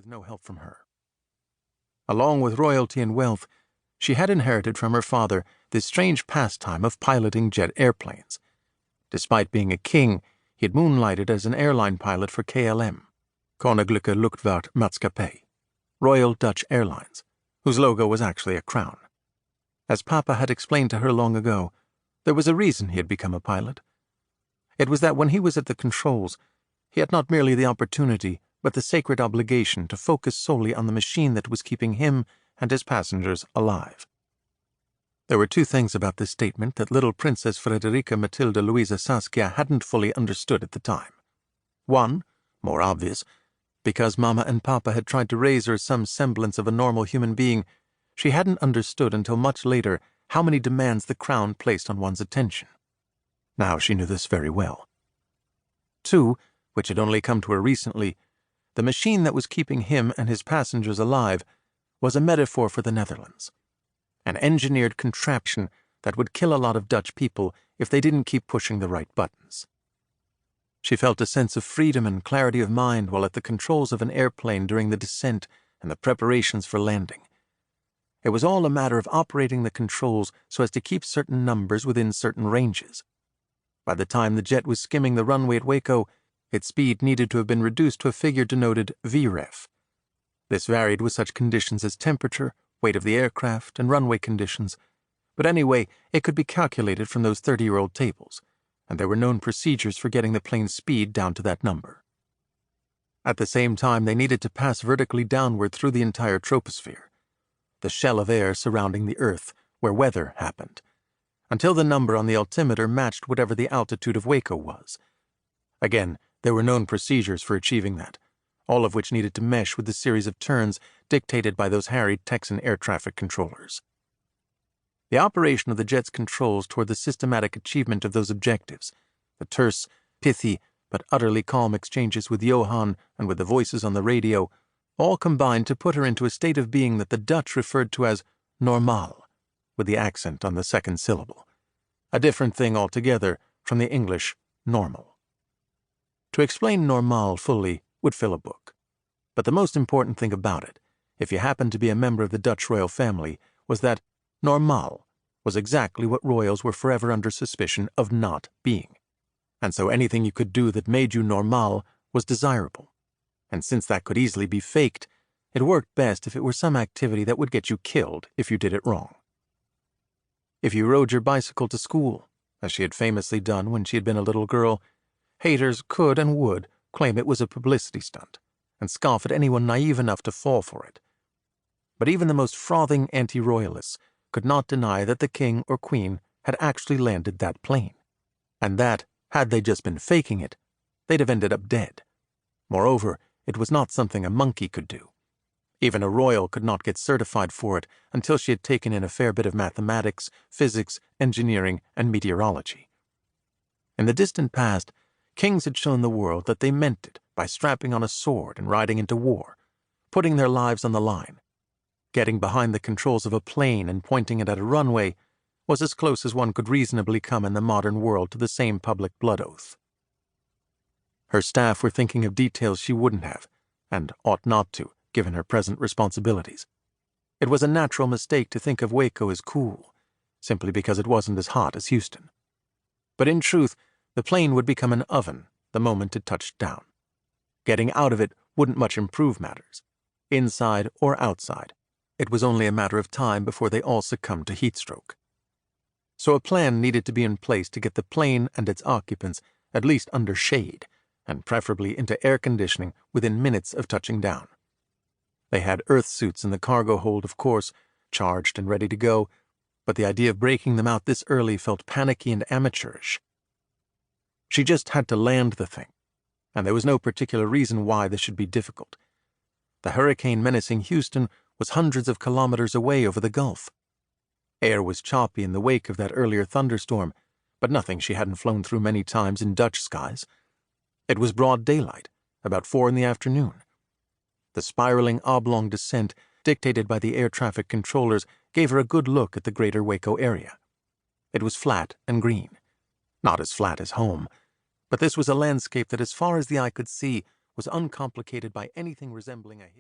no help from her. Along with royalty and wealth, she had inherited from her father this strange pastime of piloting jet airplanes. Despite being a king, he had moonlighted as an airline pilot for KLM, Koninklijke Luchtvaartmaatschappij, Royal Dutch Airlines, whose logo was actually a crown. As Papa had explained to her long ago, there was a reason he had become a pilot. It was that when he was at the controls, he had not merely the opportunity, but the sacred obligation to focus solely on the machine that was keeping him and his passengers alive. There were two things about this statement that little Princess Frederica Matilda Louisa Saskia hadn't fully understood at the time. One, more obvious, because Mama and Papa had tried to raise her some semblance of a normal human being, she hadn't understood until much later how many demands the crown placed on one's attention. Now she knew this very well. Two, which had only come to her recently, the machine that was keeping him and his passengers alive was a metaphor for the Netherlands, an engineered contraption that would kill a lot of Dutch people if they didn't keep pushing the right buttons. She felt a sense of freedom and clarity of mind while at the controls of an airplane during the descent and the preparations for landing. It was all a matter of operating the controls so as to keep certain numbers within certain ranges. By the time the jet was skimming the runway at Waco, its speed needed to have been reduced to a figure denoted VREF. This varied with such conditions as temperature, weight of the aircraft, and runway conditions, but anyway, it could be calculated from those 30-year-old tables, and there were known procedures for getting the plane's speed down to that number. At the same time, they needed to pass vertically downward through the entire troposphere, the shell of air surrounding the Earth, where weather happened, until the number on the altimeter matched whatever the altitude of Waco was. Again, there were known procedures for achieving that, all of which needed to mesh with the series of turns dictated by those harried Texan air traffic controllers. The operation of the jet's controls toward the systematic achievement of those objectives, the terse, pithy, but utterly calm exchanges with Johann and with the voices on the radio, all combined to put her into a state of being that the Dutch referred to as normaal, with the accent on the second syllable, a different thing altogether from the English normal. To explain normaal fully would fill a book, but the most important thing about it, if you happened to be a member of the Dutch royal family, was that normaal was exactly what royals were forever under suspicion of not being, and so anything you could do that made you normaal was desirable, and since that could easily be faked, it worked best if it were some activity that would get you killed if you did it wrong. If you rode your bicycle to school, as she had famously done when she had been a little girl, haters could and would claim it was a publicity stunt, and scoff at anyone naive enough to fall for it. But even the most frothing anti-royalists could not deny that the king or queen had actually landed that plane, and that, had they just been faking it, they'd have ended up dead. Moreover, it was not something a monkey could do. Even a royal could not get certified for it until she had taken in a fair bit of mathematics, physics, engineering, and meteorology. In the distant past, kings had shown the world that they meant it by strapping on a sword and riding into war, putting their lives on the line. Getting behind the controls of a plane and pointing it at a runway was as close as one could reasonably come in the modern world to the same public blood oath. Her staff were thinking of details she wouldn't have, and ought not to, given her present responsibilities. It was a natural mistake to think of Waco as cool, simply because it wasn't as hot as Houston. But in truth, the plane would become an oven the moment it touched down. Getting out of it wouldn't much improve matters. Inside or outside, it was only a matter of time before they all succumbed to heat stroke. So a plan needed to be in place to get the plane and its occupants at least under shade, and preferably into air conditioning within minutes of touching down. They had earth suits in the cargo hold, of course, charged and ready to go, but the idea of breaking them out this early felt panicky and amateurish. She just had to land the thing, and there was no particular reason why this should be difficult. The hurricane menacing Houston was hundreds of kilometers away over the Gulf. Air was choppy in the wake of that earlier thunderstorm, but nothing she hadn't flown through many times in Dutch skies. It was broad daylight, about 4 p.m. The spiraling oblong descent, dictated by the air traffic controllers, gave her a good look at the greater Waco area. It was flat and green. Not as flat as home, but this was a landscape that, as far as the eye could see, was uncomplicated by anything resembling a hill.